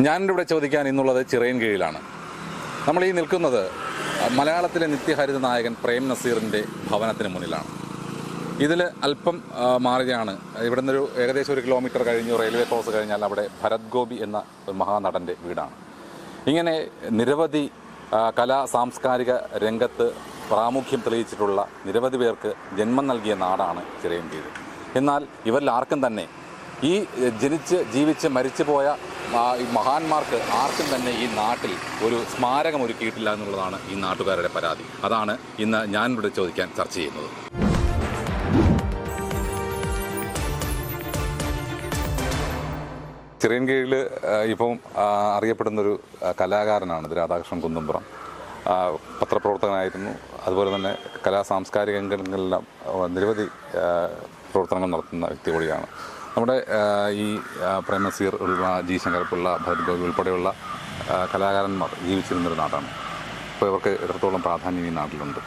ഞാനിവിടെ ചോദിക്കാൻ ഇന്നുള്ളത് ചിറയൻകീഴിലാണ്. നമ്മൾ ഈ നിൽക്കുന്നത് മലയാളത്തിലെ നിത്യഹരിത നായകൻ പ്രേം നസീറിൻ്റെ ഭവനത്തിന് മുന്നിലാണ്. ഇതിൽ അല്പം മാറുകയാണ്. ഇവിടെ നിന്നൊരു ഏകദേശം 1 കിലോമീറ്റർ കഴിഞ്ഞ് റെയിൽവേ ക്രോസ് കഴിഞ്ഞാൽ അവിടെ ഭരത് ഗോപി എന്ന ഒരു മഹാനടൻ്റെ വീടാണ്. ഇങ്ങനെ നിരവധി കലാ സാംസ്കാരിക രംഗത്ത് പ്രാമുഖ്യം തെളിയിച്ചിട്ടുള്ള നിരവധി പേർക്ക് ജന്മം നൽകിയ നാടാണ് ചിറയൻകീഴ്. എന്നാൽ ഇവരിൽ ആർക്കും തന്നെ ഈ ജനിച്ച് ജീവിച്ച് മരിച്ചുപോയ മഹാന്മാർക്ക് ആർക്കും തന്നെ ഈ നാട്ടിൽ ഒരു സ്മാരകം ഒരുക്കിയിട്ടില്ല എന്നുള്ളതാണ് ഈ നാട്ടുകാരുടെ പരാതി. അതാണ് ഇന്ന് ഞാനിവിടെ ചോദിക്കാൻ ചർച്ച ചെയ്യുന്നത്. ചിറയൻകീഴിൽ ഇപ്പം അറിയപ്പെടുന്നൊരു കലാകാരനാണ് രാധാകൃഷ്ണൻ കുന്നുംപുറം. പത്രപ്രവർത്തകനായിരുന്നു. അതുപോലെ തന്നെ കലാ സാംസ്കാരിക രംഗങ്ങളിലെല്ലാം നിരവധി പ്രവർത്തനങ്ങൾ നടത്തുന്ന വ്യക്തി കൂടിയാണ്. നമ്മുടെ ഈ പ്രേം നസീർ ഉള്ള ജി ശങ്കരപ്പിള്ള, ഭരത് ഗോപി ഉൾപ്പെടെയുള്ള കലാകാരന്മാർ ജീവിച്ചിരുന്നൊരു നാടാണ്. അപ്പോൾ ഇവർക്ക് എത്രത്തോളം പ്രാധാന്യം ഈ നാട്ടിലുണ്ട്?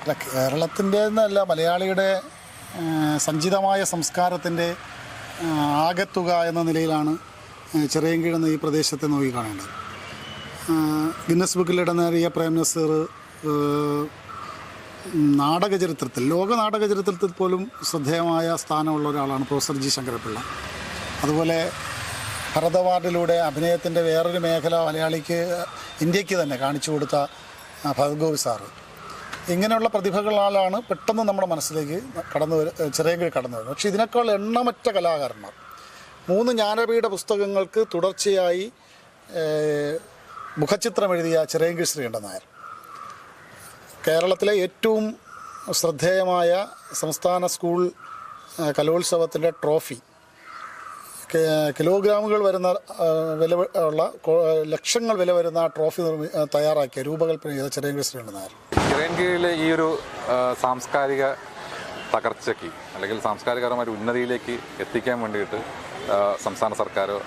അല്ല, കേരളത്തിൻ്റെന്നല്ല, മലയാളിയുടെ സഞ്ചിതമായ സംസ്കാരത്തിൻ്റെ ആകെത്തുക എന്ന നിലയിലാണ് ചിറയൻകീഴ് എന്ന ഈ പ്രദേശത്തെ നോക്കിക്കാണേണ്ടത്. ഗിന്നസ് ബുക്കിൽ ഇടം നേടിയ പ്രേം നസീർ നാടക ചരിത്രത്തിൽ, ലോക നാടക ചരിത്രത്തിൽ പോലും ശ്രദ്ധേയമായ സ്ഥാനമുള്ള ഒരാളാണ് പ്രൊഫസർ ജി ശങ്കരപ്പിള്ള. അതുപോലെ ഭരത് അവാർഡിലൂടെ അഭിനയത്തിൻ്റെ വേറൊരു മേഖല മലയാളിക്ക്, ഇന്ത്യക്ക് തന്നെ കാണിച്ചു കൊടുത്ത ഭരത് ഗോപി സാറ്. ഇങ്ങനെയുള്ള പ്രതിഭകളാലാണ് പെട്ടെന്ന് നമ്മുടെ മനസ്സിലേക്ക് ചിറയൻകീഴ് കടന്നു വരുന്നത്. പക്ഷേ ഇതിനേക്കാൾ എണ്ണമറ്റ കലാകാരന്മാർ, 3 ജ്ഞാനപീഠ പുസ്തകങ്ങൾക്ക് തുടർച്ചയായി മുഖചിത്രം എഴുതിയ ചിറയൻകീഴ് ശ്രീകണ്ഠൻ നായർ, കേരളത്തിലെ ഏറ്റവും ശ്രദ്ധേയമായ സംസ്ഥാന സ്കൂൾ കലോത്സവത്തിൻ്റെ ട്രോഫി, കിലോഗ്രാമുകൾ വരുന്ന വില ഉള്ള, ലക്ഷങ്ങൾ വില വരുന്ന ട്രോഫി തയ്യാറാക്കിയ, രൂപകൽപ്പന ചെയ്ത ചിറയൻകീഴ് ശ്രീകണ്ഠൻ നായർ. ചിറയൻകീഴിലെ ഈ ഒരു സാംസ്കാരിക തകർച്ചയ്ക്ക് അല്ലെങ്കിൽ സാംസ്കാരികപരമായ ഉന്നതിയിലേക്ക് എത്തിക്കാൻ വേണ്ടിയിട്ട് സംസ്ഥാന സർക്കാരോ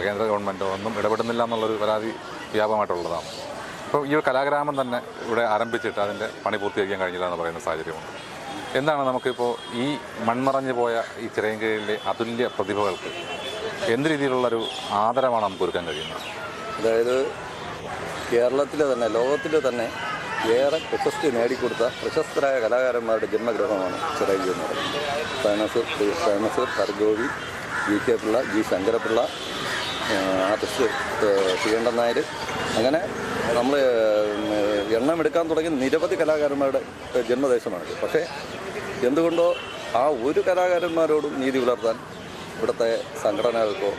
കേന്ദ്ര ഗവൺമെൻറ്റോ ഒന്നും ഇടപെടുന്നില്ല എന്നുള്ളൊരു പരാതി വ്യാപകമായിട്ടുള്ളതാണ്. ഇപ്പോൾ ഈ ഒരു കലാഗ്രാമം തന്നെ ഇവിടെ ആരംഭിച്ചിട്ട് അതിൻ്റെ പണി പൂർത്തീകരിക്കാൻ കഴിഞ്ഞില്ല എന്ന് പറയുന്ന സാഹചര്യമുണ്ട്. എന്താണ് നമുക്കിപ്പോൾ ഈ മൺമറഞ്ഞു പോയ ഈ ചിറയൻകീഴിലെ അതുല്യ പ്രതിഭകൾക്ക് എന്ത് രീതിയിലുള്ളൊരു ആദരവാണ് നമുക്ക് ഒരുക്കാൻ കഴിയുന്നത്? അതായത് കേരളത്തിലെ തന്നെ, ലോകത്തിലെ തന്നെ ഏറെ പ്രശസ്തി നേടിക്കൊടുത്ത പ്രശസ്തരായ കലാകാരന്മാരുടെ ജന്മഗ്രഹമാണ് ചിറയൻകീഴ് എന്ന് പറയുന്നത്. പ്രേം നസീർ, ഭരത് ഗോപി, ജി.കെ. പിള്ള, ജി ശങ്കരപ്പിള്ള, ആർട്ടിസ്റ്റ് ശ്രീകണ്ഠൻ നായർ, അങ്ങനെ നമ്മൾ എണ്ണമെടുക്കാൻ തുടങ്ങിയ നിരവധി കലാകാരന്മാരുടെ ജന്മദേശമാണിത്. പക്ഷേ എന്തുകൊണ്ടോ ആ ഒരു കലാകാരന്മാരോടും നീതി പുലർത്താൻ ഇവിടുത്തെ സംഘടനകൾക്കോ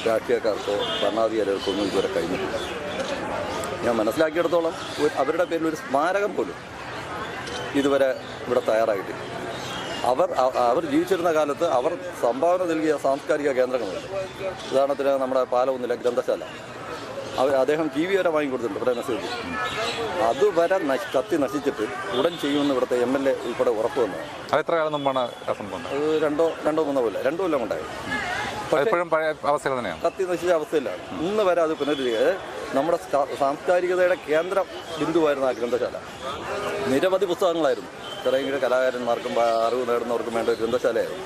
രാഷ്ട്രീയക്കാർക്കോ ഭരണാധികാരികൾക്കോ ഒന്നും ഇതുവരെ കഴിഞ്ഞിട്ടില്ല. ഞാൻ മനസ്സിലാക്കിയിടത്തോളം അവരുടെ പേരിൽ ഒരു സ്മാരകം പോലും ഇതുവരെ ഇവിടെ തയ്യാറായിട്ടില്ല. അവർ ജീവിച്ചിരുന്ന കാലത്ത് അവർ സംഭാവന നൽകിയ സാംസ്കാരിക കേന്ദ്രങ്ങളുണ്ട്. ഉദാഹരണത്തിന് നമ്മുടെ പാലവുന്നില്ല ഗ്രന്ഥശാല, അദ്ദേഹം ടി വി വരെ വാങ്ങിക്കൊടുത്തിട്ടുണ്ട് പ്രേം നസീർ. അതുവരെ കത്തി നശിച്ചിട്ട് ഉടൻ ചെയ്യുമെന്ന് ഇവിടുത്തെ MLA ഉൾപ്പെടെ ഉറപ്പ് വന്നതാണ്. എത്ര കാലം മുമ്പാണ്? അത് രണ്ടോ 3 കൊല്ലം, 2 കൊല്ലം കൊണ്ടായിരുന്നു. അവസ്ഥ തന്നെയാണ്, കത്തി നശിച്ച അവസ്ഥയിലാണ്. ഇന്ന് വരെ അത് നമ്മുടെ സാംസ്കാരികതയുടെ കേന്ദ്ര ബിന്ദുവായിരുന്നു ആ ഗ്രന്ഥശാല. നിരവധി പുസ്തകങ്ങളായിരുന്നു ചിറയൻകീഴ് കലാകാരന്മാർക്കും അറിവ് നേടുന്നവർക്കും വേണ്ട ഗ്രന്ഥശാലയായിരുന്നു.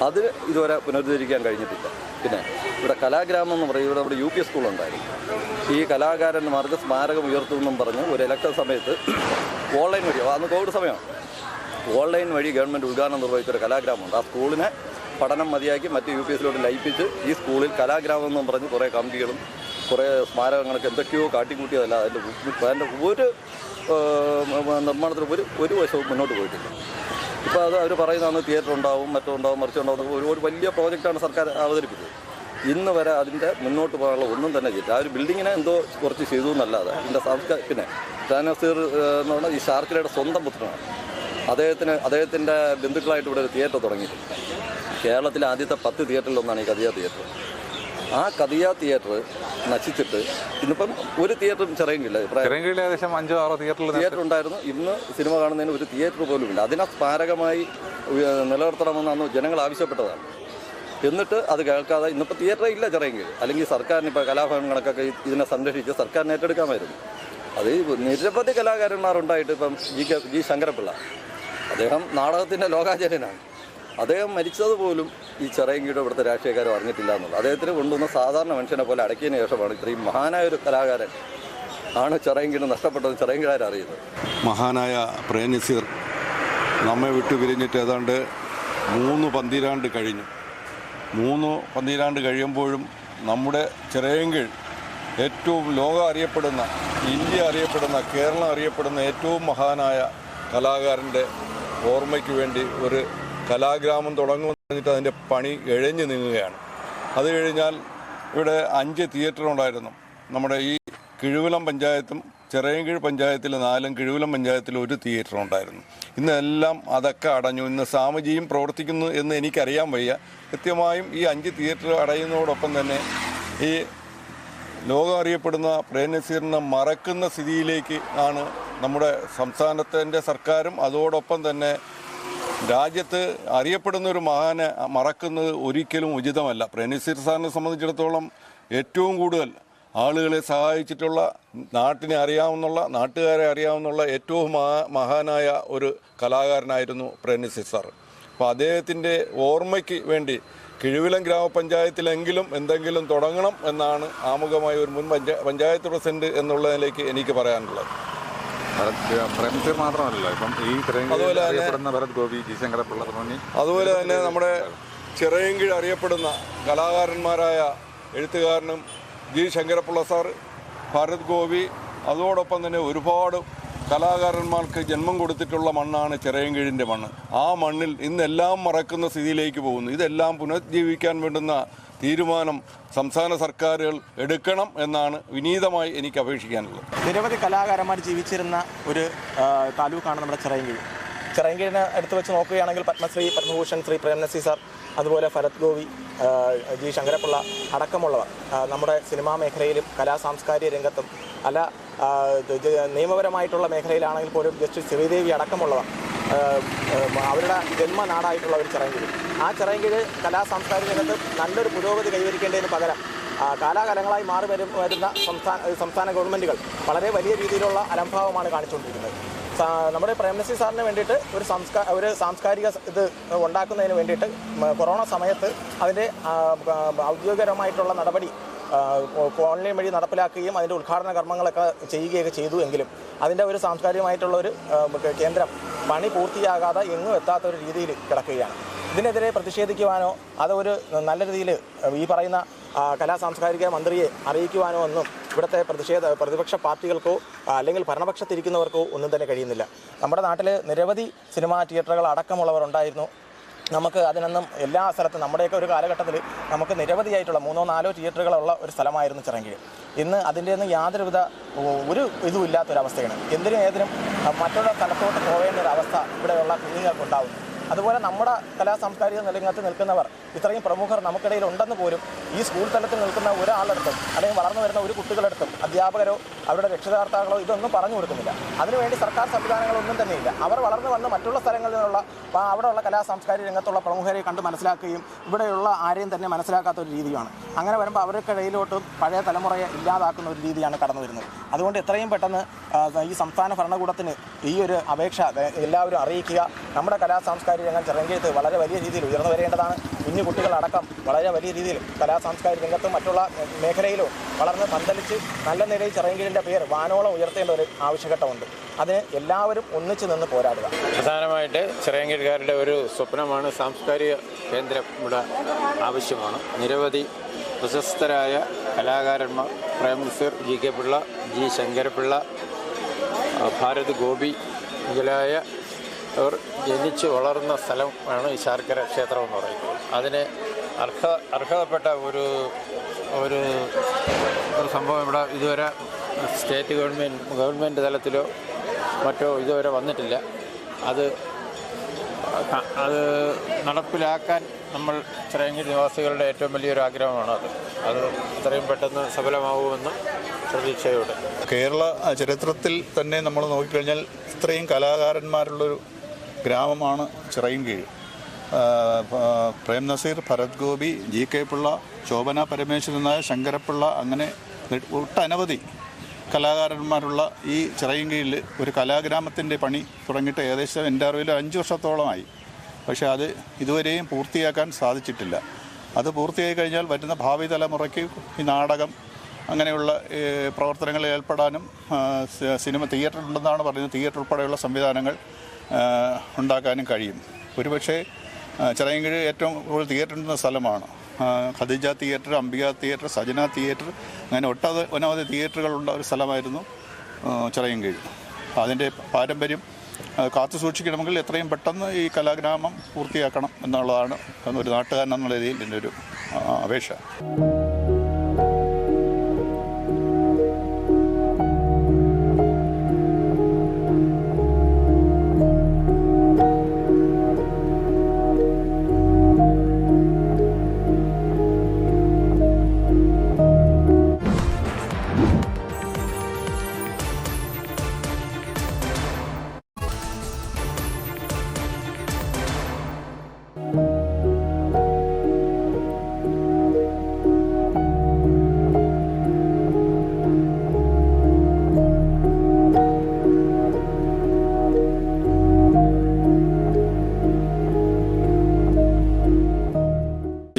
അത് ഇതുവരെ പുനരുദ്ധരിക്കാൻ കഴിഞ്ഞിട്ടില്ല. പിന്നെ ഇവിടെ കലാഗ്രാമം എന്ന് പറയും, ഇവിടെ UP സ്കൂളുണ്ടായിരുന്നു. ഈ കലാകാരന്മാർക്ക് സ്മാരകം ഉയർത്തുമെന്നും പറഞ്ഞ് ഒരു ഇലക്ഷൻ സമയത്ത് ഓൺലൈൻ വഴി, അന്ന് കോവിഡ് സമയമാണ്, ഓൺലൈൻ വഴി ഗവൺമെൻറ് ഉദ്ഘാടനം നിർവഹിച്ചൊരു കലാഗ്രാമമുണ്ട്. ആ സ്കൂളിനെ പഠനം മതിയാക്കി മറ്റ് UPSലോട്ട് ലയിപ്പിച്ച് ഈ സ്കൂളിൽ കലാഗ്രാമം എന്നും പറഞ്ഞ് കുറേ കമ്പികളും കുറേ സ്മാരകങ്ങൾക്ക് എന്തൊക്കെയോ കാട്ടിക്കൂട്ടിയതല്ല. അതിൻ്റെ ഒരു നിർമ്മാണത്തിന് ഒരു വശവും മുന്നോട്ട് പോയിട്ടില്ല. ഇപ്പോൾ അത് അവർ പറയുന്നതാണ് തിയേറ്റർ ഉണ്ടാവും, മറ്റുണ്ടാവും, മറിച്ചുണ്ടാവും. ഒരു വലിയ പ്രോജക്റ്റാണ് സർക്കാർ അവതരിപ്പിച്ചത്. ഇന്ന് വരെ അതിൻ്റെ മുന്നോട്ട് പോകാനുള്ള ഒന്നും തന്നെ ചെയ്തില്ല. ആ ഒരു ബിൽഡിങ്ങിനെ എന്തോ കുറച്ച് ചെയ്തു എന്നല്ലാതെ ഇതിൻ്റെ പിന്നെ പ്രേം നസീർ എന്ന് പറഞ്ഞാൽ ഈ ഷാർക്കിലയുടെ സ്വന്തം പുത്രനാണ്. അദ്ദേഹത്തിൻ്റെ ബന്ധുക്കളായിട്ട് ഇവിടെ ഒരു തിയേറ്റർ തുടങ്ങിയിട്ടുണ്ട്. കേരളത്തിലെ ആദ്യത്തെ 10 തിയേറ്ററിലൊന്നാണ് ഈ കദിയ തിയേറ്റർ. ആ കദിയ തിയേറ്റർ നശിച്ചിട്ട് ഇന്നിപ്പം ഒരു തിയേറ്ററും ചിറയൻകീഴില്ല. ഏകദേശം 5-6 തിയേറ്റർ ഉണ്ടായിരുന്നു. ഇന്ന് സിനിമ കാണുന്നതിന് ഒരു തിയേറ്റർ പോലും ഇല്ല. അതിനെ സ്മാരകമായി നിലനിർത്തണമെന്ന് അന്ന് ജനങ്ങൾ ആവശ്യപ്പെട്ടതാണ്. എന്നിട്ട് അത് കേൾക്കാതെ ഇന്നിപ്പോൾ തിയേറ്റർ ഇല്ല ചിറയൻകീഴ്. അല്ലെങ്കിൽ സർക്കാരിന് ഇപ്പോൾ കലാഭവനങ്ങളൊക്കെ ഇതിനെ സംരക്ഷിച്ച് സർക്കാരിന് ഏറ്റെടുക്കാമായിരുന്നു. അത് നിരവധി കലാകാരന്മാരുണ്ടായിട്ട് ഇപ്പം ജി ശങ്കരപ്പിള്ള, അദ്ദേഹം നാടകത്തിൻ്റെ ലോകാചാര്യനാണ്. അദ്ദേഹം മരിച്ചതുപോലും ഈ ചിറയൻകീഴ് ഇവിടുത്തെ രാഷ്ട്രീയക്കാരും അറിഞ്ഞിട്ടില്ല എന്നുള്ളത്. അദ്ദേഹത്തിന് കൊണ്ടുവന്ന സാധാരണ മനുഷ്യനെ പോലെ അടക്കിയതിന് ശേഷമാണ് ഇത്രയും മഹാനായൊരു കലാകാരൻ ആണ് ചിറയൻകീഴ് നഷ്ടപ്പെട്ടത് ചിറയൻകീഴാരറിയുന്നത്. മഹാനായ പ്രേം നസീർ നമ്മെ വിട്ടു പിരിഞ്ഞിട്ട് ഏതാണ്ട് 3 പന്തിരാണ്ട് കഴിഞ്ഞു. 3 പന്തിരാണ്ട് കഴിയുമ്പോഴും നമ്മുടെ ചിറയൻകീഴ് ഏറ്റവും ലോകം അറിയപ്പെടുന്ന, ഇന്ത്യ അറിയപ്പെടുന്ന, കേരളം അറിയപ്പെടുന്ന ഏറ്റവും മഹാനായ കലാകാരൻ്റെ ഓർമ്മയ്ക്ക് വേണ്ടി ഒരു കലാഗ്രാമം തുടങ്ങുമെന്ന് പറഞ്ഞിട്ട് അതിൻ്റെ പണി ഇഴഞ്ഞു നീങ്ങുകയാണ്. അത് കഴിഞ്ഞാൽ ഇവിടെ 5 തിയേറ്റർ ഉണ്ടായിരുന്നു. നമ്മുടെ ഈ കിഴുവിലം പഞ്ചായത്തും ചിറയൻകീഴ് പഞ്ചായത്തിൽ 4, കിഴുവിലം പഞ്ചായത്തിൽ 1 തിയേറ്റർ ഉണ്ടായിരുന്നു. ഇന്നെല്ലാം അതൊക്കെ അടഞ്ഞു. ഇന്ന് സാമജിയും പ്രവർത്തിക്കുന്നു എന്ന് എനിക്കറിയാൻ വയ്യ. കൃത്യമായും ഈ 5 തിയേറ്റർ അടയുന്നതോടൊപ്പം തന്നെ ഈ ലോകം അറിയപ്പെടുന്ന പ്രേം നസീറിനെ മറക്കുന്ന സ്ഥിതിയിലേക്ക് ആണ് നമ്മുടെ സംസ്ഥാനത്തിൻ്റെ സർക്കാരും അതോടൊപ്പം തന്നെ രാജ്യത്ത് അറിയപ്പെടുന്ന ഒരു മഹാനെ മറക്കുന്നത് ഒരിക്കലും ഉചിതമല്ല. പ്രേം നസീർ സാറിനെ സംബന്ധിച്ചിടത്തോളം ഏറ്റവും കൂടുതൽ ആളുകളെ സഹായിച്ചിട്ടുള്ള, നാട്ടിനെ അറിയാവുന്നുള്ള, നാട്ടുകാരെ അറിയാവുന്നുള്ള ഏറ്റവും മഹാനായ ഒരു കലാകാരനായിരുന്നു പ്രേം നസീർ സാർ. അപ്പോൾ അദ്ദേഹത്തിൻ്റെ ഓർമ്മയ്ക്ക് വേണ്ടി കിഴുവിലം ഗ്രാമപഞ്ചായത്തിലെങ്കിലും എന്തെങ്കിലും തുടങ്ങണം എന്നാണ് ആമുഖമായ ഒരു മുൻ പഞ്ചായത്ത് പ്രസിഡന്റ് എന്നുള്ളതിലേക്ക് എനിക്ക് പറയാനുള്ളത്. പ്രേം നസീർ മാത്രമല്ല, ഇപ്പം ഈ അതുപോലെ അറിയപ്പെടുന്ന ഭരത് ഗോപി, ജി ശങ്കരപ്പിള്ള തുടങ്ങി അതുപോലെ തന്നെ നമ്മുടെ ചിറയൻകീഴ് അറിയപ്പെടുന്ന കലാകാരന്മാരായ എഴുത്തുകാരനും ജി ശങ്കരപ്പിള്ള സാർ, ഭരത് ഗോപി, അതോടൊപ്പം തന്നെ ഒരുപാട് കലാകാരന്മാർക്ക് ജന്മം കൊടുത്തിട്ടുള്ള മണ്ണാണ് ചിറയൻകീഴിൻ്റെ മണ്ണ്. ആ മണ്ണിൽ ഇന്നെല്ലാം മറക്കുന്ന സ്ഥിതിയിലേക്ക് പോകുന്നു. ഇതെല്ലാം പുനരുജ്ജീവിക്കാൻ വേണ്ടുന്ന തീരുമാനം സംസ്ഥാന സർക്കാരുകൾ എടുക്കണം എന്നാണ് വിനീതമായി എനിക്ക് അപേക്ഷിക്കാനുള്ളത്. നിരവധി കലാകാരന്മാർ ജീവിച്ചിരുന്ന ഒരു താലൂക്കാണ് നമ്മുടെ ചിറയൻകീഴ്. ചിറയൻകീഴിനെ എടുത്തു വെച്ച് നോക്കുകയാണെങ്കിൽ പത്മശ്രീ, പത്മഭൂഷൺ ശ്രീ പ്രേം നസീർ സാർ, അതുപോലെ ഭരത് ഗോപി, ജി ശങ്കരപ്പിള്ള അടക്കമുള്ളവർ നമ്മുടെ സിനിമാ മേഖലയിലും സാംസ്കാരിക രംഗത്തും അല്ല നിയമപരമായിട്ടുള്ള മേഖലയിലാണെങ്കിൽ പോലും ജസ്റ്റിസ് ശ്രീദേവി അടക്കമുള്ളവർ അവരുടെ ജന്മനാടായിട്ടുള്ള ഒരു ചിറയൻകീഴ്. ആ ചിറയൻകീഴ് സാംസ്കാരിക രംഗത്ത് നല്ലൊരു പുരോഗതി കൈവരിക്കേണ്ടതിന് പകരം കാലാകാലങ്ങളായി മാറി വരുന്ന സംസ്ഥാന ഗവൺമെൻറ്റുകൾ വളരെ വലിയ രീതിയിലുള്ള അലംഭാവമാണ് കാണിച്ചുകൊണ്ടിരിക്കുന്നത്. നമ്മുടെ പ്രേം നസീർ സാറിന് വേണ്ടിയിട്ട് ഒരു സാംസ്കാരിക ഇത് ഉണ്ടാക്കുന്നതിന് വേണ്ടിയിട്ട് കൊറോണ സമയത്ത് അതിൻ്റെ ഔദ്യോഗികപരമായിട്ടുള്ള നടപടി ഓൺലൈൻ വഴി നടപ്പിലാക്കുകയും അതിൻ്റെ ഉദ്ഘാടന കർമ്മങ്ങളൊക്കെ ചെയ്യുകയൊക്കെ ചെയ്തു. എങ്കിലും അതിൻ്റെ ഒരു സാംസ്കാരികമായിട്ടുള്ള ഒരു കേന്ദ്രം പണി പൂർത്തിയാകാതെ എങ്ങും എത്താത്ത ഒരു രീതിയിൽ കിടക്കുകയാണ്. ഇതിനെതിരെ പ്രതിഷേധിക്കുവാനോ അത് ഒരു നല്ല രീതിയിൽ ഈ പറയുന്ന സാംസ്കാരിക മന്ത്രിയെ അറിയിക്കുവാനോ ഒന്നും ഇവിടുത്തെ പ്രതിപക്ഷ പാർട്ടികൾക്കോ അല്ലെങ്കിൽ ഭരണപക്ഷത്തിരിക്കുന്നവർക്കോ ഒന്നും തന്നെ കഴിയുന്നില്ല. നമ്മുടെ നാട്ടിൽ നിരവധി സിനിമാ തിയേറ്ററുകൾ അടക്കമുള്ളവർ ഉണ്ടായിരുന്നു. നമുക്ക് അതിനൊന്നും എല്ലാ സ്ഥലത്തും നമ്മുടെയൊക്കെ ഒരു കാലഘട്ടത്തിൽ നമുക്ക് നിരവധിയായിട്ടുള്ള 3-4 തിയേറ്ററുകളുള്ള ഒരു സ്ഥലമായിരുന്നു ചിറയൻകീഴ്. ഇന്ന് അതിൻ്റെ ഒന്നും യാതൊരുവിധ ഒരു ഇതും ഇല്ലാത്തൊരവസ്ഥയാണ്. എന്തിനും ഏതിനും മറ്റുള്ള സ്ഥലത്തോട്ട് പോകേണ്ട ഒരു അവസ്ഥ ഇവിടെയുള്ള കുഞ്ഞുങ്ങൾക്കുണ്ടാകുന്നു. അതുപോലെ നമ്മുടെ സാംസ്കാരിക രംഗത്ത് നിൽക്കുന്നവർ ഇത്രയും പ്രമുഖർ നമുക്കിടയിൽ ഉണ്ടെന്ന് പോലും ഈ സ്കൂൾ തലത്തിൽ നിൽക്കുന്ന ഒരാളെടുത്തും അല്ലെങ്കിൽ വളർന്നു വരുന്ന ഒരു കുട്ടികളെടുത്തും അധ്യാപകരോ അവരുടെ രക്ഷിതാർത്ഥാക്കളോ ഇതൊന്നും പറഞ്ഞു കൊടുക്കുന്നില്ല. അതിനുവേണ്ടി സർക്കാർ സംവിധാനങ്ങളൊന്നും തന്നെയില്ല. അവർ വളർന്നു വന്ന് മറ്റുള്ള സ്ഥലങ്ങളിൽ നിന്നുള്ള അവിടെയുള്ള സാംസ്കാരിക രംഗത്തുള്ള പ്രമുഖരെ കണ്ട് മനസ്സിലാക്കുകയും ഇവിടെയുള്ള ആരെയും തന്നെ മനസ്സിലാക്കാത്ത ഒരു രീതിയാണ്. അങ്ങനെ വരുമ്പോൾ അവർക്കിടയിലോട്ടും പഴയ തലമുറയെ ഇല്ലാതാക്കുന്ന ഒരു രീതിയാണ് കടന്നു വരുന്നത്. അതുകൊണ്ട് എത്രയും പെട്ടെന്ന് ഈ സംസ്ഥാന ഭരണകൂടത്തിന് ഈ ഒരു അപേക്ഷ എല്ലാവരും അറിയിക്കുക. നമ്മുടെ സാംസ്കാരിക രംഗം ചിറയൻകീഴത്ത് വളരെ വലിയ രീതിയിൽ ഉയർന്നു വരേണ്ടതാണ്. കുഞ്ഞു കുട്ടികളടക്കം വളരെ വലിയ രീതിയിൽ സാംസ്കാരിക രംഗത്തും മറ്റുള്ള മേഖലയിലും വളർന്ന് പന്തലിച്ച് നല്ല നിലയിൽ ചിറയൻകീഴിൻ്റെ പേര് വാനോളം ഉയർത്തേണ്ട ഒരു ആവശ്യഘട്ടമുണ്ട്. അതിന് എല്ലാവരും ഒന്നിച്ചു നിന്ന് പോരാടുക. പ്രധാനമായിട്ട് ചിറയൻകീഴുകാരുടെ ഒരു സ്വപ്നമാണ് സാംസ്കാരിക കേന്ദ്രം ഇവിടെ ആവശ്യമാണ്. നിരവധി പ്രശസ്തരായ കലാകാരന്മാർ Prem Nazir, G K Pillai, G Sankarapillai, Bharat Gopi മുതലായ അവർ ജനിച്ച് വളർന്ന സ്ഥലമാണ് ഈ ശാർക്കര ക്ഷേത്രം എന്ന് പറയുന്നത്. അതിന് അർഹതപ്പെട്ട ഒരു സംഭവം ഇവിടെ ഇതുവരെ സ്റ്റേറ്റ് ഗവൺമെൻറ് തലത്തിലോ മറ്റോ ഇതുവരെ വന്നിട്ടില്ല. അത് നടപ്പിലാക്കാൻ നമ്മൾ ചിറയൻകീഴ് നിവാസികളുടെ ഏറ്റവും വലിയൊരു ആഗ്രഹമാണ്. അത് എത്രയും പെട്ടെന്ന് സഫലമാവുമെന്ന് പ്രതീക്ഷയോടെ. കേരള ചരിത്രത്തിൽ തന്നെ നമ്മൾ നോക്കിക്കഴിഞ്ഞാൽ ഇത്രയും കലാകാരന്മാരുള്ളൊരു ഗ്രാമമാണ് ചിറയൻകീഴ്. പ്രേം നസീർ, ഭരത് ഗോപി, ജി കെ പിള്ള, ശോഭന പരമേശ്വരൻ നായർ, ശങ്കരപ്പിള്ള, അങ്ങനെ ഒട്ടനവധി കലാകാരന്മാരുള്ള ഈ ചിറയൻകീഴിൽ ഒരു കലാഗ്രാമത്തിൻ്റെ പണി തുടങ്ങിയിട്ട് ഏകദേശം എൻ്റെ അറിവിൽ 5 വർഷത്തോളമായി. പക്ഷേ അത് ഇതുവരെയും പൂർത്തിയാക്കാൻ സാധിച്ചിട്ടില്ല. അത് പൂർത്തിയായി കഴിഞ്ഞാൽ വരുന്ന ഭാവി തലമുറയ്ക്ക് ഈ നാടകം അങ്ങനെയുള്ള പ്രവർത്തനങ്ങളിൽ ഏർപ്പെടാനും സിനിമ തിയേറ്റർ ഉണ്ടെന്നാണ് പറയുന്നത്, തിയേറ്റർ ഉൾപ്പെടെയുള്ള സംവിധാനങ്ങൾ ഉണ്ടാക്കാനും കഴിയും. ഒരുപക്ഷെ ചിറയൻകീഴ് ഏറ്റവും കൂടുതൽ തിയേറ്റർ ഉണ്ടെന്ന സ്ഥലമാണ്. Khadeeja theatre, Ambika theatre, Sajana theatre, അങ്ങനെ അനവധി തിയേറ്ററുകളുള്ള ഒരു സ്ഥലമായിരുന്നു ചിറയൻകീഴ്. അതിൻ്റെ പാരമ്പര്യം കാത്തു സൂക്ഷിക്കണമെങ്കിൽ എത്രയും പെട്ടെന്ന് ഈ കലാഗ്രാമം പൂർത്തിയാക്കണം എന്നുള്ളതാണ് ഒരു നാട്ടുകാരൻ എന്നുള്ള രീതിയിൽ എൻ്റെ ഒരു അപേക്ഷ.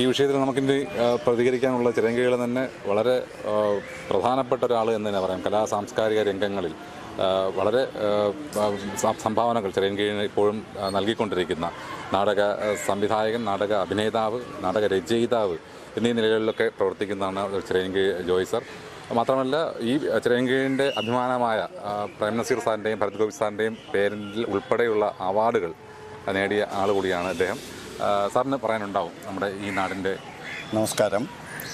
ഈ വിഷയത്തിൽ നമുക്കിനി പ്രതികരിക്കാനുള്ള ചിറയൻകീഴിൽ തന്നെ വളരെ പ്രധാനപ്പെട്ട ഒരാൾ എന്ന് തന്നെ പറയാം. കലാ സാംസ്കാരിക രംഗങ്ങളിൽ വളരെ സംഭാവനകൾ ചിറയൻകീഴിന് ഇപ്പോഴും നൽകിക്കൊണ്ടിരിക്കുന്ന നാടക സംവിധായകൻ, നാടക അഭിനേതാവ്, നാടക രചയിതാവ് എന്നീ നിലകളിലൊക്കെ പ്രവർത്തിക്കുന്നതാണ് ചിറയൻകീഴ് ജോയ് സർ. മാത്രമല്ല ഈ ചിറയൻകീഴിൻ്റെ അഭിമാനമായ പ്രേം നസീർ സാറിൻ്റെയും ഭരത് ഗോപി സാറിൻ്റെയും പേരിൽ ഉൾപ്പെടെയുള്ള അവാർഡുകൾ നേടിയ ആൾ കൂടിയാണ് അദ്ദേഹം. സാറിന് പറയാനുണ്ടാവും നമ്മുടെ ഈ നാടിൻ്റെ. നമസ്കാരം,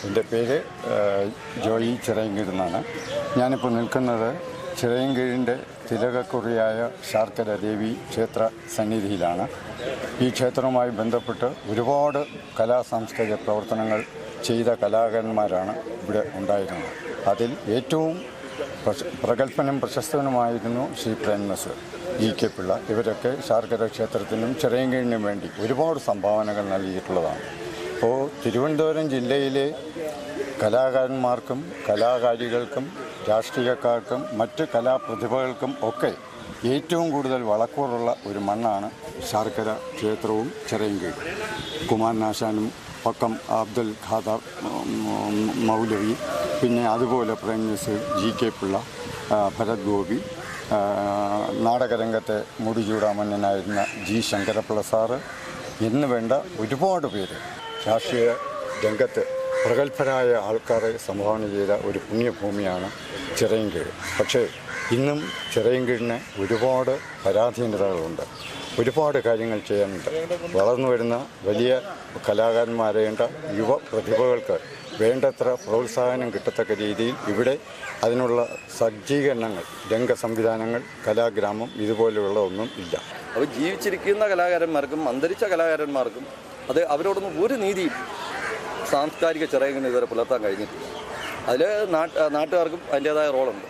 എൻ്റെ പേര് ജോയി ചിറയൻകീഴ് എന്നാണ്. ഞാനിപ്പോൾ നിൽക്കുന്നത് ചിറയൻകീഴിൻ്റെ തിലകക്കുറിയായ ശാർക്കര ദേവി ക്ഷേത്ര സന്നിധിയിലാണ്. ഈ ക്ഷേത്രവുമായി ബന്ധപ്പെട്ട് ഒരുപാട് കലാ സാംസ്കാരിക പ്രവർത്തനങ്ങൾ ചെയ്ത കലാകാരന്മാരാണ് ഇവിടെ ഉണ്ടായിരുന്നത്. അതിൽ ഏറ്റവും പ്രഗത്ഭനും പ്രശസ്തനുമായിരുന്നു ശ്രീ പ്രേം നസീർ, ജി.കെ. പിള്ള. ഇവരൊക്കെ ശാർക്കര ക്ഷേത്രത്തിനും ചിറയൻകീഴിനും വേണ്ടി ഒരുപാട് സംഭാവനകൾ നൽകിയിട്ടുള്ളതാണ്. ഇപ്പോൾ തിരുവനന്തപുരം ജില്ലയിലെ കലാകാരന്മാർക്കും കലാകാരികൾക്കും രാഷ്ട്രീയക്കാർക്കും മറ്റ് കലാപ്രതിഭകൾക്കും ഒക്കെ ഏറ്റവും കൂടുതൽ വളക്കൂറുള്ള ഒരു മണ്ണാണ് ശാർക്കര ക്ഷേത്രവും ചിറയൻകീഴും. കുമാരനാശാനും പക്കം അബ്ദുൽ ഖാദർ മൗലവി, പിന്നെ അതുപോലെ പ്രേം നസീർ, ജി.കെ. പിള്ള, ഭരത് ഗോപി, നാടകരംഗത്തെ മുടിചൂടാമന്നനായിരുന്ന ജി ശങ്കരപ്പിള്ള സാറ് എന്ന് വേണ്ട ഒരുപാട് പേര് രാഷ്ട്രീയ രംഗത്ത് പ്രഗത്ഭരായ ആൾക്കാരെ സംഭാവന ചെയ്ത ഒരു പുണ്യഭൂമിയാണ് ചിറയൻകീഴ്. പക്ഷേ ഇന്നും ചിറയൻകീഴിന് ഒരുപാട് പരാധീനതകളുണ്ട്, ഒരുപാട് കാര്യങ്ങൾ ചെയ്യാനുണ്ട്. വളർന്നു വരുന്ന വലിയ കലാകാരന്മാരേണ്ട യുവ പ്രതിഭകൾക്ക് വേണ്ടത്ര പ്രോത്സാഹനം കിട്ടത്തക്ക രീതിയിൽ ഇവിടെ അതിനുള്ള സജ്ജീകരണങ്ങൾ, രംഗ സംവിധാനങ്ങൾ, കലാഗ്രാമം ഇതുപോലെയുള്ള ഒന്നും ഇല്ല. അവർ ജീവിച്ചിരിക്കുന്ന കലാകാരന്മാർക്കും അന്തരിച്ച കലാകാരന്മാർക്കും അത് അവരോടൊന്നും ഒരു നീതിയും സാംസ്കാരിക ചിറയൻകീഴിന് ഇതുവരെ പുലർത്താൻ കഴിഞ്ഞിട്ടില്ല. അതിൽ നാട്ടുകാർക്കും അതിൻ്റേതായ റോളുണ്ട്.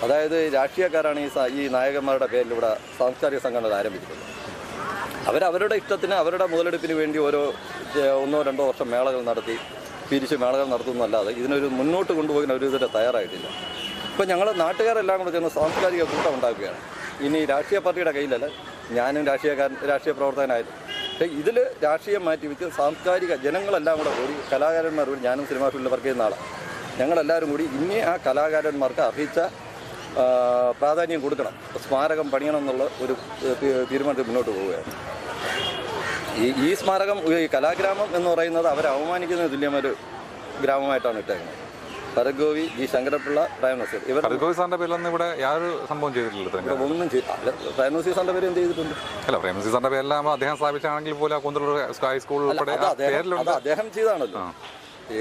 അതായത് രാഷ്ട്രീയക്കാരാണ് ഈ നായകന്മാരുടെ പേരിൽ ഇവിടെ സാംസ്കാരിക സംഘടന ആരംഭിക്കുന്നത്. അവരവരുടെ ഇഷ്ടത്തിന്, അവരുടെ മുതലെടുപ്പിന് വേണ്ടി ഓരോ 1-2 വർഷം മേളകൾ നടത്തി പിരിച്ച് മേളകൾ നടത്തുന്നതല്ലാതെ ഇതിനൊരു മുന്നോട്ട് കൊണ്ടുപോകാൻ അവർ ഇതുവരെ തയ്യാറായിട്ടില്ല. ഇപ്പം ഞങ്ങൾ നാട്ടുകാരെല്ലാം കൂടെ ചേർന്ന് സാംസ്കാരിക കൂട്ടം ഉണ്ടാക്കുകയാണ്. ഇനി രാഷ്ട്രീയ പാർട്ടിയുടെ കയ്യിലല്ല, ഞാനും രാഷ്ട്രീയ പ്രവർത്തകനായിരുന്നു. പക്ഷേ ഇതിൽ രാഷ്ട്രീയം മാറ്റി വെച്ച് സാംസ്കാരിക ജനങ്ങളെല്ലാം കൂടെ കൂടി, കലാകാരന്മാർ കൂടി, ഞാനും സിനിമാ ഫീൽഡിൽ വർക്ക് ചെയ്യുന്ന ആളാണ്, ഞങ്ങളെല്ലാവരും കൂടി ഇനി ആ കലാകാരന്മാർക്ക് അർഹിച്ച പ്രാധാന്യം കൊടുക്കണം, സ്മാരകം പണിയണം എന്നുള്ള ഒരു തീരുമാനത്തിൽ മുന്നോട്ട് പോവുകയാണ്. ഈ സ്മാരകം, ഈ കലാഗ്രാമം എന്ന് പറയുന്നത് അവരെ അവമാനിക്കുന്ന തുല്യമൊരു ഗ്രാമമായിട്ടാണ് ഇട്ടേക്കുന്നത്. ഭരത് ഗോപി, ജി ശങ്കരപ്പിള്ള, പ്രേം നസീർ, ഇവർ ഭരത് സാറിന്റെ പേരിലൊന്നും ഇവിടെ യാതൊരു സംഭവം ചെയ്തിട്ടില്ല. ഒന്നും ചെയ്തില്ല. പ്രേം നസീർ സാറിന്റെ പേര് എന്ത് ചെയ്തിട്ടുണ്ട്? അല്ല, പ്രേം നസീർ സാറിന്റെ പേരിലാകുമ്പോൾ അദ്ദേഹം സ്ഥാപിച്ചാണെങ്കിൽ പോലും കുന്തളൂർ ഹൈസ്കൂൾ ഉൾപ്പെടെ അദ്ദേഹം ചെയ്താണല്ലോ. ഈ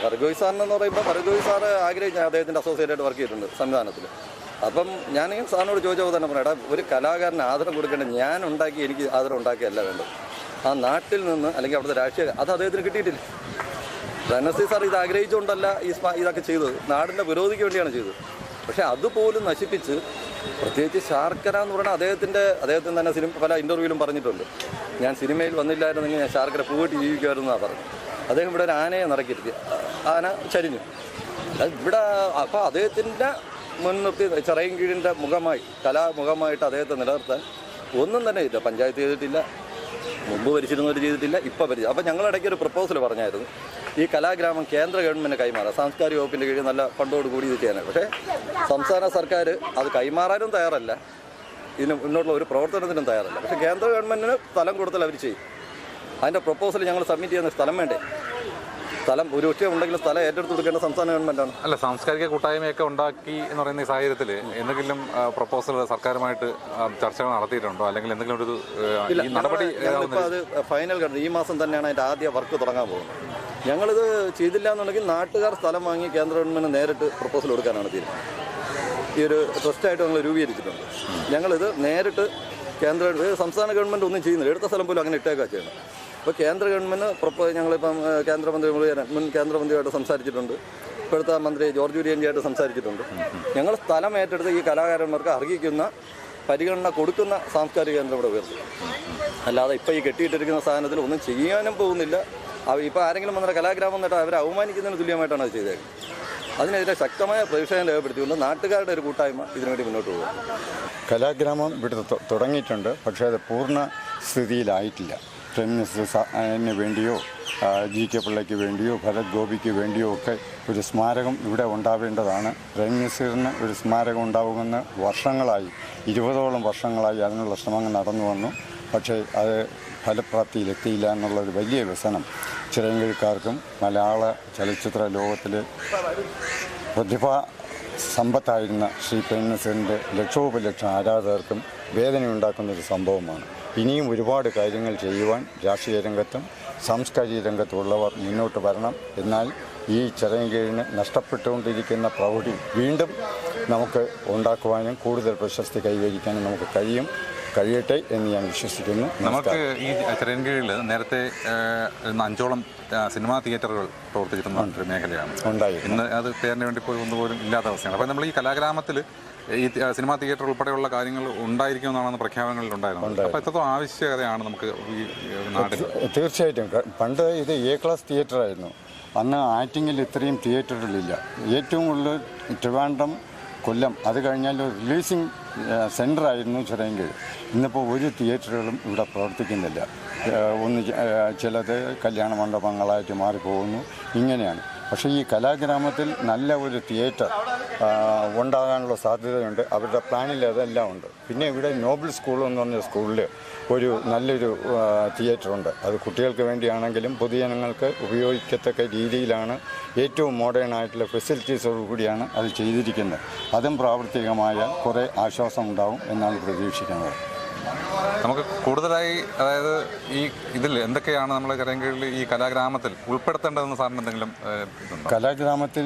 ഭരത് ഗോപി സാറിനെന്ന് പറയുമ്പോൾ ഭരത് ഗോപി സാറ് ആഗ്രഹിച്ച അദ്ദേഹത്തിൻ്റെ അസോസിയേറ്റായിട്ട് വർക്ക് ചെയ്തിട്ടുണ്ട് സംവിധാനത്തിൽ. അപ്പം ഞാൻ ഈ സാറിനോട് ചോദിച്ചപ്പോൾ തന്നെ പറയാം, ഒരു കലാകാരന് ആദരം കൊടുക്കേണ്ടത് ഞാൻ ഉണ്ടാക്കി എനിക്ക് ആദരം ഉണ്ടാക്കിയല്ല വേണ്ടത്, ആ നാട്ടിൽ നിന്ന് അല്ലെങ്കിൽ അവിടുത്തെ രാഷ്ട്രീയ അത് അദ്ദേഹത്തിന് കിട്ടിയിട്ടില്ല. പ്രേം നസീർ സാർ ഇത് ആഗ്രഹിച്ചുകൊണ്ടല്ല ഇതൊക്കെ ചെയ്തത്, നാടിൻ്റെ പുരോഗതിക്ക് വേണ്ടിയാണ് ചെയ്തത്. പക്ഷേ അതുപോലും നശിപ്പിച്ച്, പ്രത്യേകിച്ച് ശാർക്കര എന്ന് പറയുന്നത് അദ്ദേഹത്തിന് തന്നെ പല ഇൻ്റർവ്യൂവിലും പറഞ്ഞിട്ടുണ്ട്, ഞാൻ സിനിമയിൽ വന്നില്ലായിരുന്നെങ്കിൽ ഞാൻ ശാർക്കര പൂവിട്ട് ജീവിക്കുമായിരുന്നാണ് പറഞ്ഞത്. അദ്ദേഹം ഇവിടെ ഒരു ആനയെ നടക്കിയിട്ട് ആന ചരിഞ്ഞു. ഇവിടെ അപ്പോൾ അദ്ദേഹത്തിൻ്റെ മുൻനിർത്തി ചിറയൻകീഴിൻ്റെ മുഖമായി, കലാമുഖമായിട്ട് അദ്ദേഹത്തെ നിലനിർത്താൻ ഒന്നും തന്നെ ഇല്ല. പഞ്ചായത്ത് ചെയ്തിട്ടില്ല, മുമ്പ് ഭരിച്ചിരുന്നവർ ചെയ്തിട്ടില്ല, ഇപ്പോൾ ഭരിച്ചു. അപ്പോൾ ഞങ്ങളിടയ്ക്ക് ഒരു പ്രപ്പോസൽ പറഞ്ഞായിരുന്നു, ഈ കലാഗ്രാമം കേന്ദ്ര ഗവൺമെൻറ് കൈമാറാം, സാംസ്കാരിക വകുപ്പിൻ്റെ കീഴിൽ നല്ല ഫണ്ടോട് കൂടി ഇത് ചെയ്യാനാണ്. പക്ഷേ സംസ്ഥാന സർക്കാർ അത് കൈമാറാനും തയ്യാറല്ല, ഇതിന് മുന്നോട്ടുള്ള ഒരു പ്രവർത്തനത്തിനും തയ്യാറല്ല. പക്ഷേ കേന്ദ്ര ഗവൺമെൻറ്റിന് സ്ഥലം കൊടുത്താൽ അവർ ചെയ്യും. അതിൻ്റെ പ്രപ്പോസൽ ഞങ്ങൾ സബ്മിറ്റ് ചെയ്യുന്ന സ്ഥലം വേണ്ടേ? സ്ഥലം ഒരു വിഷയം ഉണ്ടെങ്കിൽ സ്ഥലം ഏറ്റെടുത്ത് കൊടുക്കേണ്ട സംസ്ഥാന ഗവൺമെൻറ്റാണ്. അല്ല, സാംസ്കാരിക കൂട്ടായ്മയൊക്കെ ഉണ്ടാക്കി എന്ന് പറയുന്ന ഈ സാഹചര്യത്തിൽ എന്തെങ്കിലും പ്രപ്പോസൽ സർക്കാരുമായിട്ട് ചർച്ചകൾ നടത്തിയിട്ടുണ്ടോ? അല്ലെങ്കിൽ എന്തെങ്കിലും ഒരു നടപടി? ഞങ്ങളിപ്പോൾ അത് ഫൈനൽ കണ്ടു. ഈ മാസം തന്നെയാണ് അതിൻ്റെ ആദ്യ വർക്ക് തുടങ്ങാൻ പോകുന്നത്. ഞങ്ങളിത് ചെയ്തില്ല എന്നുണ്ടെങ്കിൽ നാട്ടുകാർ സ്ഥലം വാങ്ങി കേന്ദ്ര ഗവൺമെൻറ് നേരിട്ട് പ്രപ്പോസൽ കൊടുക്കാനാണ് തീരുമാനം. ഈ ഒരു ട്രസ്റ്റായിട്ട് ഞങ്ങൾ രൂപീകരിച്ചിട്ടുണ്ട്. ഞങ്ങളിത് നേരിട്ട് സംസ്ഥാന ഗവൺമെൻറ് ഒന്നും ചെയ്യുന്നില്ല, എടുത്ത സ്ഥലം പോലും അങ്ങനെ ഇട്ടേക്കാ ചെയ്യണം. അപ്പോൾ കേന്ദ്ര ഗവൺമെൻറ് ഞങ്ങളിപ്പം കേന്ദ്രമന്ത്രി മുൻ കേന്ദ്രമന്ത്രിയുമായിട്ട് സംസാരിച്ചിട്ടുണ്ട്, ഇപ്പോഴത്തെ മന്ത്രി ജോർജ് കുര്യൻ്റെയായിട്ട് സംസാരിച്ചിട്ടുണ്ട്. ഞങ്ങൾ സ്ഥലം ഏറ്റെടുത്ത് ഈ കലാകാരന്മാർക്ക് അർഹിക്കുന്ന പരിഗണന കൊടുക്കുന്ന സാംസ്കാരിക കേന്ദ്രം ഇവിടെ ഉയർത്തും. അല്ലാതെ ഇപ്പോൾ ഈ കെട്ടിയിട്ടിരിക്കുന്ന സാധനത്തിൽ ഒന്നും ചെയ്യാനും പോകുന്നില്ല. ഇപ്പോൾ ആരെങ്കിലും വന്നിട്ട് കലാഗ്രാമം എന്നിട്ട് അവരെ അവമാനിക്കുന്നതിന് തുല്യമായിട്ടാണ് അത് ചെയ്തേക്കുന്നത്. അതിനെതിരെ ശക്തമായ പ്രതിഷേധം രേഖപ്പെടുത്തിക്കൊണ്ട് നാട്ടുകാരുടെ ഒരു കൂട്ടായ്മ ഇതിനുവേണ്ടി മുന്നോട്ട് പോകും. കലാഗ്രാമം ഇവിടെ തുടങ്ങിയിട്ടുണ്ട്, പക്ഷേ അത് പൂർണ്ണ സ്ഥിതിയിലായിട്ടില്ല. പ്രൈം മിനിസ്റ്ററിന് വേണ്ടിയോ GK പിള്ളയ്ക്ക് വേണ്ടിയോ ഭരത് ഗോപിക്ക് വേണ്ടിയോ ഒക്കെ ഒരു സ്മാരകം ഇവിടെ ഉണ്ടാവേണ്ടതാണ്. പ്രൈം മിനിസ്റ്ററിന് ഒരു സ്മാരകം ഉണ്ടാവുമെന്ന് വർഷങ്ങളായി, 20ഓളം വർഷങ്ങളായി അതിനുള്ള ശ്രമങ്ങൾ നടന്നു വന്നു. പക്ഷേ അത് ഫലപ്രാപ്തിയിലെത്തിയില്ല എന്നുള്ളൊരു വലിയ വ്യസനം ചിറയൻകീഴ്ക്കാർക്കും മലയാള ചലച്ചിത്ര ലോകത്തിലെ പ്രതിഭാ സമ്പത്തായിരുന്ന ശ്രീ പ്രേം നസീറിൻ്റെ ലക്ഷോപലക്ഷം ആരാധകർക്കും വേദനയുണ്ടാക്കുന്നൊരു സംഭവമാണ്. ഇനിയും ഒരുപാട് കാര്യങ്ങൾ ചെയ്യുവാൻ രാഷ്ട്രീയ രംഗത്തും സാംസ്കാരിക രംഗത്തുള്ളവർ മുന്നോട്ട് വരണം. എന്നാൽ ഈ ചിറയൻകീഴിന് നഷ്ടപ്പെട്ടുകൊണ്ടിരിക്കുന്ന പ്രൗഢി വീണ്ടും നമുക്ക് ഉണ്ടാക്കുവാനും കൂടുതൽ പ്രശസ്തി കൈവരിക്കാനും നമുക്ക് കഴിയട്ടെ എന്ന് ഞാൻ വിശ്വസിക്കുന്നു. നമുക്ക് ഈ ചിറയൻകീഴിൽ നേരത്തെ 5ഓളം സിനിമാ തിയേറ്ററുകൾ പ്രവർത്തിച്ചിരുന്ന ഒരു മേഖലയാണ് ഉണ്ടായി. ഇന്ന് അത് പേരിന് വേണ്ടി പോയി ഒന്നുപോലും ഇല്ലാത്ത അവസ്ഥയാണ്. അപ്പോൾ നമ്മൾ ഈ കലാഗ്രാമത്തിൽ ഈ സിനിമാ തിയേറ്റർ ഉൾപ്പെടെയുള്ള കാര്യങ്ങൾ ഉണ്ടായിരിക്കുമെന്നാണ് പ്രഖ്യാപനങ്ങളിൽ ഉണ്ടായിരുന്നത്. അപ്പോൾ എത്രത്തോളം ആവശ്യകതയാണ് നമുക്ക് ഈ നാട്ടിൽ? തീർച്ചയായിട്ടും. പണ്ട് ഇത് A ക്ലാസ് തിയേറ്ററായിരുന്നു. അന്ന് ആറ്റിങ്ങിൽ ഇത്രയും തിയേറ്ററുകളില്ല. ഏറ്റവും കൂടുതൽ ട്രിവാൻഡ്രം, കൊല്ലം, അത് കഴിഞ്ഞാൽ റിലീസിംഗ് സെൻ്ററായിരുന്നു ചിറയൻകീഴ്. ഇന്നിപ്പോൾ ഒരു തിയേറ്ററുകളും ഇവിടെ പ്രവർത്തിക്കുന്നില്ല. ചിലത് കല്യാണ മണ്ഡപങ്ങളായിട്ട് മാറിപ്പോകുന്നു. ഇങ്ങനെയാണ്. പക്ഷേ ഈ കലാഗ്രാമത്തിൽ നല്ല ഒരു തിയേറ്റർ ഉണ്ടാകാനുള്ള സാധ്യതയുണ്ട്. അവരുടെ പ്ലാനിൽ അതെല്ലാം ഉണ്ട്. പിന്നെ ഇവിടെ നോബൽ സ്കൂൾ എന്ന് പറഞ്ഞ സ്കൂളിൽ ഒരു നല്ലൊരു തിയേറ്ററുണ്ട്. അത് കുട്ടികൾക്ക് വേണ്ടിയാണെങ്കിലും പൊതുജനങ്ങൾക്ക് ഉപയോഗിക്കത്തക്ക രീതിയിലാണ് ഏറ്റവും മോഡേൺ ആയിട്ടുള്ള ഫെസിലിറ്റീസോടു കൂടിയാണ് അത് ചെയ്തിരിക്കുന്നത്. അതും പ്രാവർത്തികമായാൽ കുറേ ആശ്വാസം ഉണ്ടാവും എന്നാണ് പ്രതീക്ഷിക്കുന്നത്. നമുക്ക് കൂടുതലായി, അതായത് ഈ ഇതിൽ എന്തൊക്കെയാണ് നമ്മൾ ചിറയൻകീഴിൽ ഈ കലാഗ്രാമത്തിൽ ഉൾപ്പെടുത്തേണ്ടതെന്ന് സാറിന് എന്തെങ്കിലും ഇതുണ്ടോ? കലാഗ്രാമത്തിൽ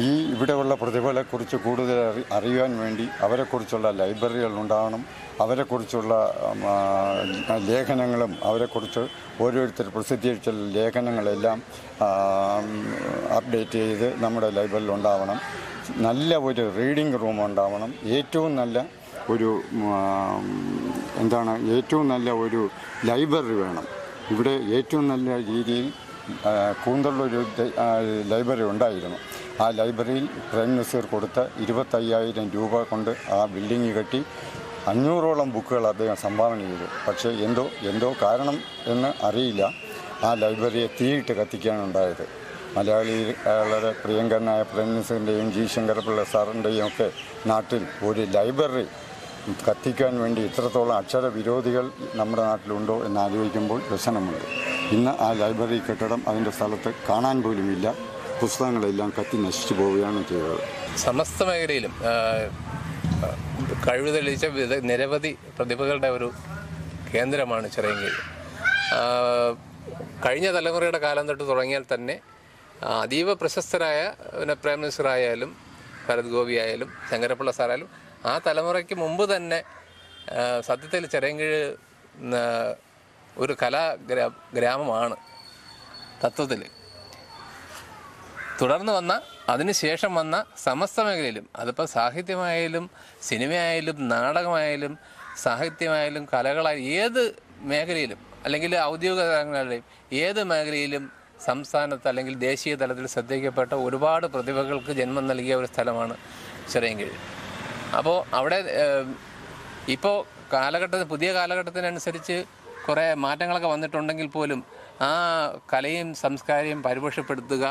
ഈ ഇവിടെയുള്ള പ്രതിഭകളെക്കുറിച്ച് കൂടുതൽ അറിയാൻ വേണ്ടി അവരെക്കുറിച്ചുള്ള ലൈബ്രറികൾ ഉണ്ടാവണം. അവരെക്കുറിച്ചുള്ള ലേഖനങ്ങളും അവരെക്കുറിച്ച് ഓരോരുത്തർ പ്രസിദ്ധീകരിച്ച ലേഖനങ്ങളെല്ലാം അപ്ഡേറ്റ് ചെയ്ത് നമ്മുടെ ലൈബ്രറിയിൽ ഉണ്ടാവണം. നല്ല ഒരു റീഡിംഗ് റൂം ഉണ്ടാവണം. ഏറ്റവും നല്ല ഒരു ലൈബ്രറി വേണം. ഇവിടെ ഏറ്റവും നല്ല രീതിയിൽ കൂന്തള്ളൊരു ലൈബ്രറി ഉണ്ടായിരുന്നു. ആ ലൈബ്രറിയിൽ പ്രേം നസീർ കൊടുത്ത 25,000 രൂപ കൊണ്ട് ആ ബിൽഡിംഗ് കെട്ടി 500ഓളം ബുക്കുകൾ അദ്ദേഹം സംഭാവന ചെയ്തു. പക്ഷേ എന്തോ കാരണം എന്ന് അറിയില്ല, ആ ലൈബ്രറിയെ തീയിട്ട് കത്തിക്കുകയാണ് ഉണ്ടായത്. മലയാളികളുടെ പ്രിയങ്കരനായ പ്രേം നസീറിൻ്റെയും G ശങ്കരപിള്ള സാറിൻ്റെയും ഒക്കെ നാട്ടിൽ ഒരു ലൈബ്രറി കത്തിക്കാൻ വേണ്ടി ഇത്രത്തോളം അക്ഷരവിരോധികൾ നമ്മുടെ നാട്ടിലുണ്ടോ എന്നാലോചിക്കുമ്പോൾ വ്യസനമുണ്ട്. ഇന്ന് ആ ലൈബ്രറി കെട്ടിടം അതിൻ്റെ സ്ഥലത്ത് കാണാൻ പോലുമില്ല. പുസ്തകങ്ങളെല്ലാം കത്തി നശിച്ചു പോവുകയാണ് ചെയ്തത്. സമസ്ത മേഖലയിലും കഴിവ് തെളിയിച്ച നിരവധി പ്രതിഭകളുടെ ഒരു കേന്ദ്രമാണ് ചിറയൻകീഴ്. കഴിഞ്ഞ തലമുറയുടെ കാലം തൊട്ട് തുടങ്ങിയാൽ തന്നെ അതീവ പ്രശസ്തരായ പ്രേം നസീർ ആയാലും ഭരത് ഗോപി ആയാലും ശങ്കരപിള്ള സാറായാലും ആ തലമുറയ്ക്ക് മുമ്പ് തന്നെ സത്യത്തിൽ ചിറയൻകീഴ് ഒരു ഗ്രാമമാണ് തത്വത്തിൽ. തുടർന്ന് വന്ന അതിനുശേഷം വന്ന സമസ്ത മേഖലയിലും, അതിപ്പോൾ സാഹിത്യമായാലും സിനിമയായാലും നാടകമായാലും സാഹിത്യമായാലും കലകളായാലും ഏത് മേഖലയിലും അല്ലെങ്കിൽ ഔദ്യോഗിക തലങ്ങളിലെയും ഏത് മേഖലയിലും സംസ്ഥാനത്ത് അല്ലെങ്കിൽ ദേശീയ തലത്തിൽ ശ്രദ്ധിക്കപ്പെട്ട ഒരുപാട് പ്രതിഭകൾക്ക് ജന്മം നൽകിയ ഒരു സ്ഥലമാണ് ചിറയൻകീഴ്. അപ്പോൾ അവിടെ ഇപ്പോൾ പുതിയ കാലഘട്ടത്തിനനുസരിച്ച് കുറേ മാറ്റങ്ങളൊക്കെ വന്നിട്ടുണ്ടെങ്കിൽ പോലും ആ കലയും സംസ്കാരവും പരിപോഷപ്പെടുത്തുക,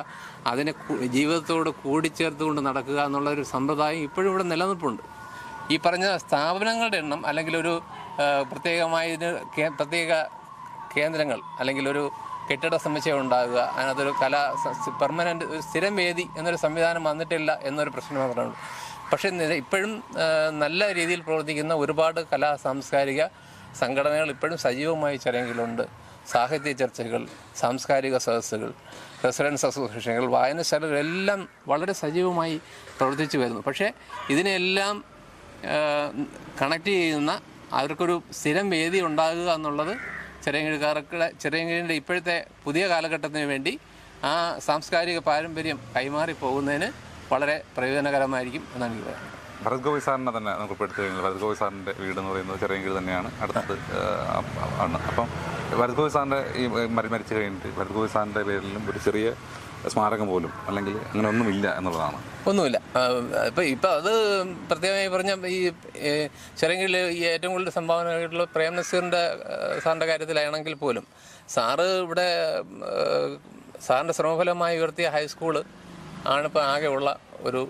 അതിനെ ജീവിതത്തോട് കൂടിച്ചേർത്തുകൊണ്ട് നടക്കുക എന്നുള്ളൊരു സമ്പ്രദായം ഇപ്പോഴും ഇവിടെ നിലനിൽപ്പുണ്ട്. ഈ പറഞ്ഞ സ്ഥാപനങ്ങളുടെ എണ്ണം അല്ലെങ്കിൽ ഒരു പ്രത്യേകമായ പ്രത്യേക കേന്ദ്രങ്ങൾ അല്ലെങ്കിൽ ഒരു കെട്ടിട സമുച്ചയം ഉണ്ടാകുക, അതിനകത്തൊരു പെർമനൻ്റ് ഒരു സ്ഥിരം വേദി എന്നൊരു സംവിധാനം വന്നിട്ടില്ല എന്നൊരു പ്രശ്നം മാത്രമാണ്. പക്ഷേ ഇപ്പോഴും നല്ല രീതിയിൽ പ്രവർത്തിക്കുന്ന ഒരുപാട് സാംസ്കാരിക സംഘടനകൾ ഇപ്പോഴും സജീവമായി ചിറയൻകീഴിലുണ്ട്. സാഹിത്യ ചർച്ചകൾ, സാംസ്കാരിക സദസ്സുകൾ, റെസിഡൻസ് അസോസിയേഷനുകൾ, വായനശാലകൾ എല്ലാം വളരെ സജീവമായി പ്രവർത്തിച്ചു വരുന്നു. പക്ഷേ ഇതിനെല്ലാം കണക്ട് ചെയ്യുന്ന അവർക്കൊരു സ്ഥിരം വേദി ഉണ്ടാകുക എന്നുള്ളത് ചിറയൻകീഴിൻ്റെ ഇപ്പോഴത്തെ പുതിയ കാലഘട്ടത്തിന് വേണ്ടി ആ സാംസ്കാരിക പാരമ്പര്യം കൈമാറി പോകുന്നതിന് വളരെ പ്രയോജനകരമായിരിക്കും എന്നാണ് എനിക്ക് പറയുന്നത്. ഭരത് ഗോപി സാറിനെ തന്നെ നമുക്ക് ഇപ്പോൾ എടുത്തു കഴിഞ്ഞാൽ ഭരത് ഗോപി സാറിൻ്റെ വീട് എന്ന് പറയുന്നത് ചിറയൻകീഴ് തന്നെയാണ്, അടുത്ത് ആണ്. അപ്പം ഭരത് ഗോപി സാറിൻ്റെ ഈ മരിച്ചു കഴിഞ്ഞിട്ട് ഭരത് ഗോപി സാറിൻ്റെ പേരിലും ഒരു ചെറിയ സ്മാരകം പോലും അല്ലെങ്കിൽ അങ്ങനെ ഒന്നുമില്ല എന്നുള്ളതാണ്. ഒന്നുമില്ല. ഇപ്പം അത് പ്രത്യേകമായി പറഞ്ഞാൽ ഈ ചിറയൻകീഴിൽ ഈ ഏറ്റവും കൂടുതൽ സംഭാവനയായിട്ടുള്ള പ്രേം നസീറിൻ്റെ സാറിൻ്റെ കാര്യത്തിലാണെങ്കിൽ പോലും സാറ് ഇവിടെ സാറിൻ്റെ ശ്രമഫലമായി ഉയർത്തിയ ഹൈസ്കൂള് ആണിപ്പോൾ ആകെയുള്ള ഒരു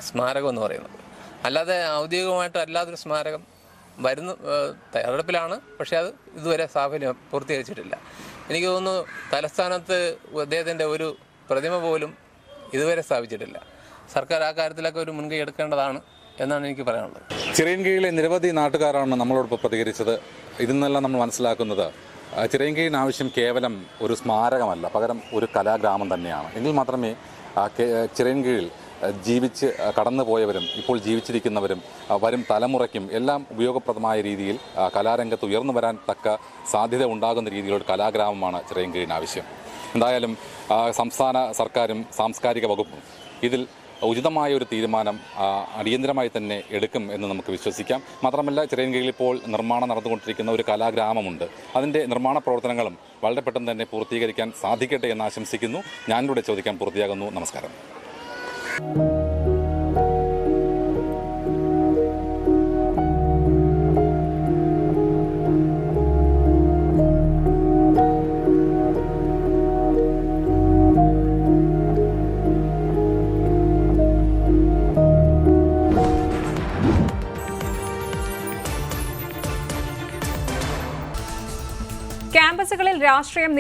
സ്മാരകം എന്ന് പറയുന്നത്. അല്ലാതെ ഔദ്യോഗികമായിട്ട് അല്ലാതൊരു സ്മാരകം തയ്യാറെടുപ്പിലാണ്, പക്ഷേ അത് ഇതുവരെ സാഫല്യം പൂർത്തീകരിച്ചിട്ടില്ല. എനിക്ക് തോന്നുന്നു തലസ്ഥാനത്ത് അദ്ദേഹത്തിൻ്റെ ഒരു പ്രതിമ പോലും ഇതുവരെ സ്ഥാപിച്ചിട്ടില്ല. സർക്കാർ ആ കാര്യത്തിലൊക്കെ ഒരു മുൻകൈ എടുക്കേണ്ടതാണ് എന്നാണ് എനിക്ക് പറയാനുള്ളത്. ചിറയൻകീഴിലെ നിരവധി നാട്ടുകാരാണ് നമ്മളോടൊപ്പം പ്രതികരിച്ചത്. ഇതിൽ നിന്നെല്ലാം നമ്മൾ മനസ്സിലാക്കുന്നത് ചിറയൻകീഴിന് ആവശ്യം കേവലം ഒരു സ്മാരകമല്ല, പകരം ഒരു കലാഗ്രാമം തന്നെയാണ്. എങ്കിൽ മാത്രമേ ചിറയൻകീഴിൽ ജീവിച്ച് കടന്നു പോയവരും ഇപ്പോൾ ജീവിച്ചിരിക്കുന്നവരും വരും തലമുറയ്ക്കും എല്ലാം ഉപയോഗപ്രദമായ രീതിയിൽ കലാരംഗത്ത് ഉയർന്നു വരാൻ തക്ക സാധ്യത ഉണ്ടാകുന്ന രീതിയിലുള്ള കലാഗ്രാമമാണ് ചിറയൻകീഴിന് ആവശ്യം. എന്തായാലും സംസ്ഥാന സർക്കാരും സാംസ്കാരിക വകുപ്പും ഇതിൽ ഉചിതമായ ഒരു തീരുമാനം അടിയന്തരമായി തന്നെ എടുക്കും എന്ന് നമുക്ക് വിശ്വസിക്കാം. മാത്രമല്ല ചിറയൻകീഴിൽ ഇപ്പോൾ നിർമ്മാണം നടന്നുകൊണ്ടിരിക്കുന്ന ഒരു കലാഗ്രാമമുണ്ട്. അതിൻ്റെ നിർമ്മാണ പ്രവർത്തനങ്ങളും വളരെ പെട്ടെന്ന് തന്നെ പൂർത്തീകരിക്കാൻ സാധിക്കട്ടെ എന്ന് ആശംസിക്കുന്നു. ഞാനിവിടെ ചോദിക്കാൻ പൂർത്തിയാകുന്നു. നമസ്കാരം. ക്യാമ്പസുകളിൽ രാഷ്ട്രീയം